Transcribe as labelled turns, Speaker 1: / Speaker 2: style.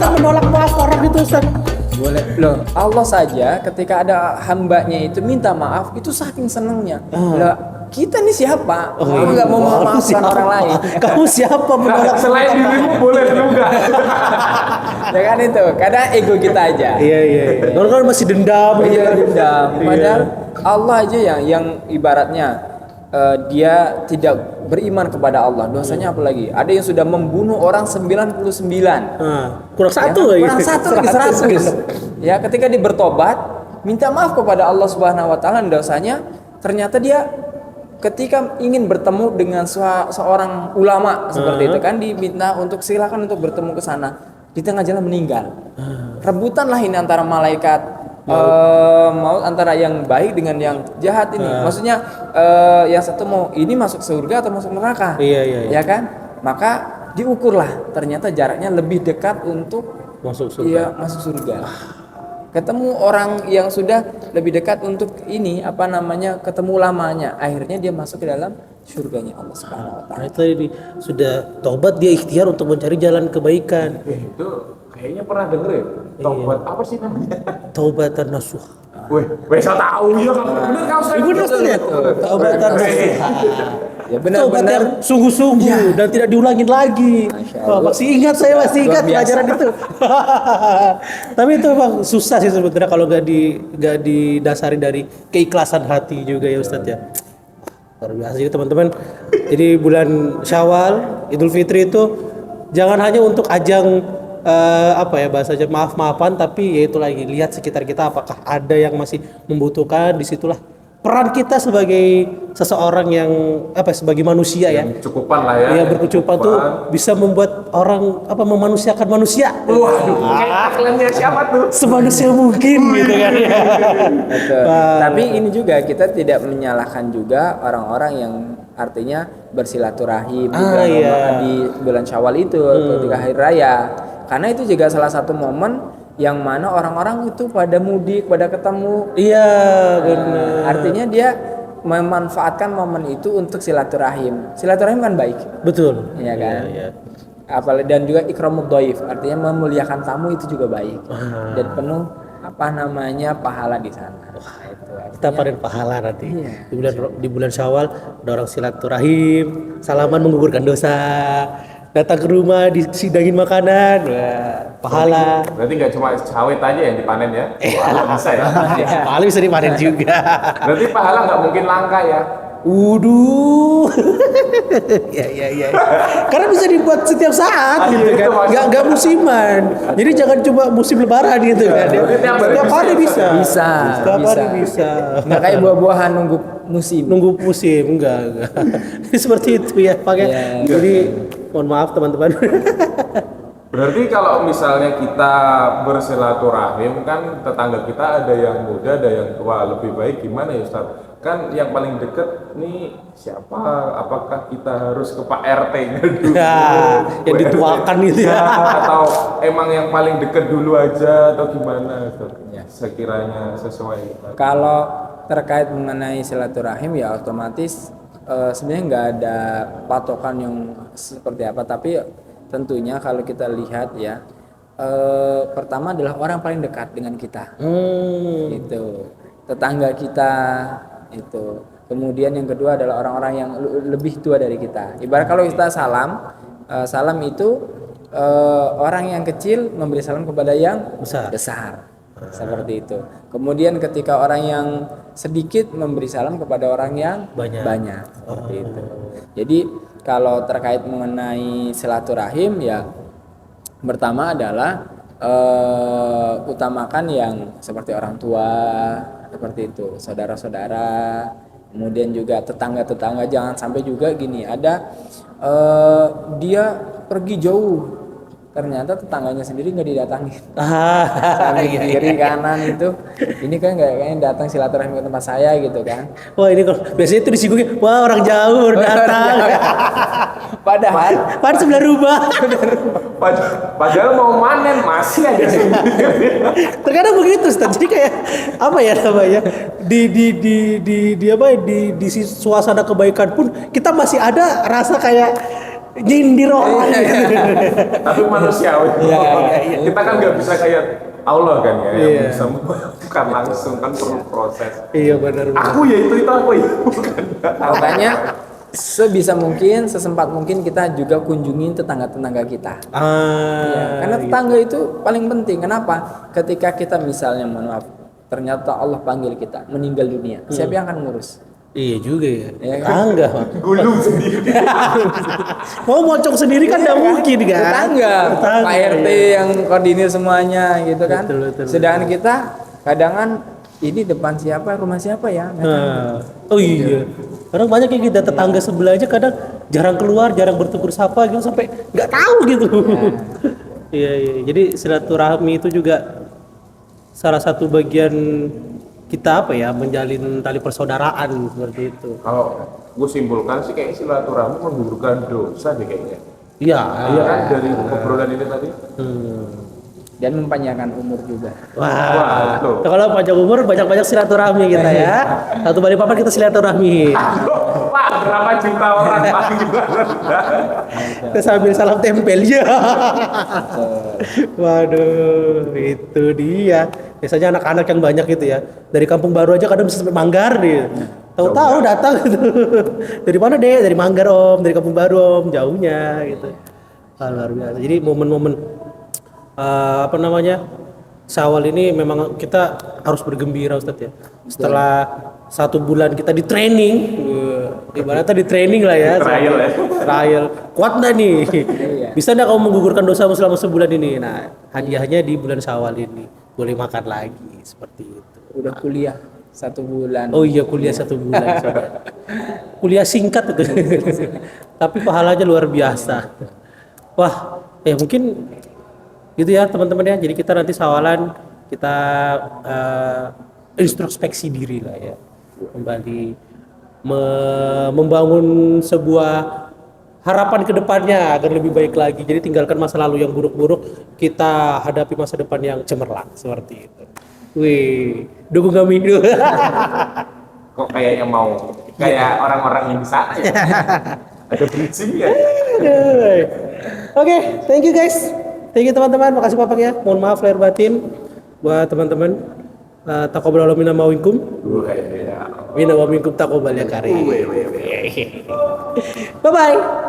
Speaker 1: kita menolak maaf orang itu Ustaz?
Speaker 2: Boleh loh. Allah saja ketika ada hambanya itu minta maaf itu saking senengnya. Lah kita nih siapa? Kamu nggak mau memaafkan orang lain.
Speaker 1: Kamu siapa menolak?
Speaker 3: Selain dirimu boleh juga.
Speaker 2: Ya kan itu. Kadang ego kita aja.
Speaker 1: Iya. Orang kan masih dendam.
Speaker 2: Iya dendam. Padahal Allah aja yang ibaratnya dia tidak beriman kepada Allah. Dosanya apa lagi? Ada yang sudah membunuh orang 99.
Speaker 1: Kurang satu lagi.
Speaker 2: Kurang satu lagi 100. Ya, ketika dia bertobat, minta maaf kepada Allah Subhanahu wa taala dosanya, ternyata dia ketika ingin bertemu dengan seorang ulama seperti itu kan diminta untuk silakan untuk bertemu ke sana. Di tengah jalan meninggal. Rebutanlah ini antara malaikat maut antara yang baik dengan yang jahat ini. Maksudnya yang satu mau ini masuk surga atau masuk neraka.
Speaker 1: Iya.
Speaker 2: Ya kan? Maka diukurlah ternyata jaraknya lebih dekat untuk
Speaker 1: Masuk surga.
Speaker 2: Iya, masuk surga. Ketemu orang yang sudah lebih dekat untuk ini ketemu lamanya. Akhirnya dia masuk ke dalam surganya Allah Subhanahu wa taala.
Speaker 1: Nah, itu tadi sudah taubat dia ikhtiar untuk mencari jalan kebaikan.
Speaker 3: Itu kayaknya pernah denger ya. Taubat apa sih namanya?
Speaker 1: Taubatan nasuh.
Speaker 3: Weh, saya tahu ya kamu bener kau saya.
Speaker 1: Bener Ustaz ya? Taubatan nasuh.
Speaker 2: Ya
Speaker 1: Taubat
Speaker 2: benar-benar
Speaker 1: yang sungguh-sungguh dan tidak diulangin lagi. Masih ingat saya masih ingat pelajaran itu. Tapi itu memang susah sih sebetulnya kalau nggak didasari dari keikhlasan hati juga ya Ustadz ya. Luar biasa sih teman-teman. Jadi bulan Syawal, Idul Fitri itu jangan hanya untuk ajang bahasanya maaf-maafan, tapi yaitu lagi lihat sekitar kita apakah ada yang masih membutuhkan. Disitulah peran kita sebagai seseorang yang sebagai manusia ya.
Speaker 3: Cukupan lah ya.
Speaker 1: Iya berkecukupan tuh bisa membuat orang memanusiakan manusia.
Speaker 3: Waduh, kayak aklamnya siapa tuh?
Speaker 1: Semanusia mungkin gitu kan ya.
Speaker 2: Tapi ini juga kita tidak menyalahkan juga orang-orang yang artinya bersilaturahim di bulan Syawal itu ketika hari raya. Karena itu juga salah satu momen yang mana orang-orang itu pada mudik, pada ketemu.
Speaker 1: Iya, benar.
Speaker 2: Artinya dia memanfaatkan momen itu untuk silaturahim. Silaturahim kan baik.
Speaker 1: Betul.
Speaker 2: Iya kan?
Speaker 1: Iya.
Speaker 2: Apalagi dan juga ikramud dhaif, artinya memuliakan tamu itu juga baik. Dan penuh pahala di sana. Itu
Speaker 1: Kita panen pahala nanti.
Speaker 2: Iya.
Speaker 1: Di bulan Syawal ada orang silaturahim, salaman menggugurkan dosa. Datang ke rumah disidangin makanan, pahala.
Speaker 3: Berarti nggak cuma sawit aja yang dipanen ya? Pahala bisa ya?
Speaker 1: Pahala bisa dipanen juga.
Speaker 3: Berarti pahala nggak mungkin langka ya?
Speaker 1: Waduh. Ya. Karena bisa dibuat setiap saat gitu kan. Enggak musiman. Jadi jangan cuma musim lebaran gitu kan. Setiap hari bisa. Setiap hari bisa.
Speaker 2: Nggak kayak buah-buahan nunggu musim
Speaker 1: enggak. Seperti itu ya pakai. Jadi mohon maaf teman-teman.
Speaker 3: Berarti kalau misalnya kita bersilaturahim kan tetangga kita ada yang muda, ada yang tua, lebih baik gimana ya Ustaz? Kan yang paling deket nih siapa? Apakah kita harus ke Pak RT-nya dulu?
Speaker 1: Yang dituakan gitu ya.
Speaker 3: Atau emang yang paling deket dulu aja atau gimana? Sekiranya sesuai.
Speaker 2: Kalau terkait mengenai silaturahim ya otomatis sebenarnya nggak ada patokan yang seperti apa, tapi tentunya kalau kita lihat ya pertama adalah orang paling dekat dengan kita, itu tetangga kita itu. Kemudian yang kedua adalah orang-orang yang lebih tua dari kita. Ibarat kalau kita salam itu orang yang kecil memberi salam kepada yang besar. Seperti itu. Kemudian ketika orang yang sedikit memberi salam kepada orang yang banyak. Seperti itu. Jadi kalau terkait mengenai silaturahim ya pertama adalah utamakan yang seperti orang tua, seperti itu, saudara-saudara, kemudian juga tetangga-tetangga. Jangan sampai juga gini, ada dia pergi jauh, ternyata tetangganya sendiri nggak didatangi. Kiri kanan itu, ini kan kayaknya datang silaturahmi ke tempat saya gitu kan.
Speaker 1: Wah ini kalau biasanya itu disinggungin, wah orang jauh datang.
Speaker 2: Padahal
Speaker 1: sebelah rumah.
Speaker 3: Padahal mau manen masih aja sih.
Speaker 1: Terkadang begitu Ustaz. Jadi kayak apa ya namanya? Di suasana kebaikan pun kita masih ada rasa kayak nyindir orang.
Speaker 3: Tapi manusiawi.
Speaker 2: Iya.
Speaker 3: Kita kan nggak bisa kayak Allah kan ya,
Speaker 1: Iya.
Speaker 3: yang bisa bukan langsung kan perlu proses.
Speaker 1: Iya benar.
Speaker 3: Aku ya itu aku ya bukan.
Speaker 2: Makanya sebisa mungkin, sesempat mungkin kita juga kunjungin tetangga-tetangga kita. Ya, karena tetangga itu paling penting. Kenapa? Ketika kita misalnya mohon maaf, ternyata Allah panggil kita meninggal dunia, siapa yang akan ngurus?
Speaker 1: Iya juga ya.
Speaker 2: Iya kan?
Speaker 1: Tetangga.
Speaker 3: Gulung sendiri.
Speaker 1: Mau mocong sendiri kan nggak mungkin kan?
Speaker 2: Tetangga,
Speaker 1: Tetangga,
Speaker 2: Pak RT
Speaker 1: iya.
Speaker 2: yang koordinir semuanya gitu kan.
Speaker 1: Betul.
Speaker 2: Sedangkan kita kadangan ini depan siapa, rumah siapa ya? Nggak tahu.
Speaker 1: Nah, oh iya. Kadang banyak yang kita tetangga sebelah aja kadang jarang keluar, jarang bertegur sapa gitu sampai nggak tahu gitu. Iya. Jadi silaturahmi itu juga salah satu bagian kita apa ya menjalin tali persaudaraan seperti itu.
Speaker 3: Kalau gue simpulkan sih kayak silaturahmi menggugurkan dosa deh kayaknya.
Speaker 1: Iya.
Speaker 3: Iya kan dari obrolan ini tadi.
Speaker 2: Dan mempanjangkan umur juga.
Speaker 1: Wah,
Speaker 3: tuh.
Speaker 1: kalau panjang umur banyak-banyak silaturahmi kita ya. Satu Balikpapan kita silaturahmi.
Speaker 3: Wah, berapa juta orang panggil.
Speaker 1: Kita sambil salam tempel ya. Waduh, itu dia. Biasanya anak-anak yang banyak gitu ya. Dari Kampung Baru aja kadang bisa sampai Manggar dia. Tahu-tahu datang gitu. Dari mana deh? Dari Manggar Om, dari Kampung Baru Om, jauhnya gitu. Wah, luar biasa. Jadi momen-momen apa namanya? Syawal ini memang kita harus bergembira Ustadz ya. Setelah 1 bulan kita di training, ibaratnya di training lah ya.
Speaker 3: Trial ya.
Speaker 1: Trial. Kuat nggak nih? Bisa nggak kamu menggugurkan dosamu selama sebulan ini? Nah, hadiahnya di bulan Syawal ini boleh makan lagi seperti itu.
Speaker 2: Udah kuliah 1 bulan.
Speaker 1: Oh iya kuliah 1 bulan. Saudara. Kuliah singkat itu. Tapi pahalanya luar biasa. Wah, ya mungkin gitu ya teman-teman ya. Jadi kita nanti Syawalan kita introspeksi diri lah ya. Kembali membangun sebuah harapan ke depannya agar lebih baik lagi. Jadi tinggalkan masa lalu yang buruk-buruk, kita hadapi masa depan yang cemerlang seperti itu. Wih, dukung kami dulu.
Speaker 3: Kok kayaknya mau kayak orang-orang yang di sana ya. Ada bridging ya.
Speaker 1: Oke, thank you guys. Thank you teman-teman, makasih Bapak ya. Mohon maaf lahir batin buat teman-teman. Taqabbalallahu minna wa minkum. Minna wa minkum taqabbal ya karim. Bye bye.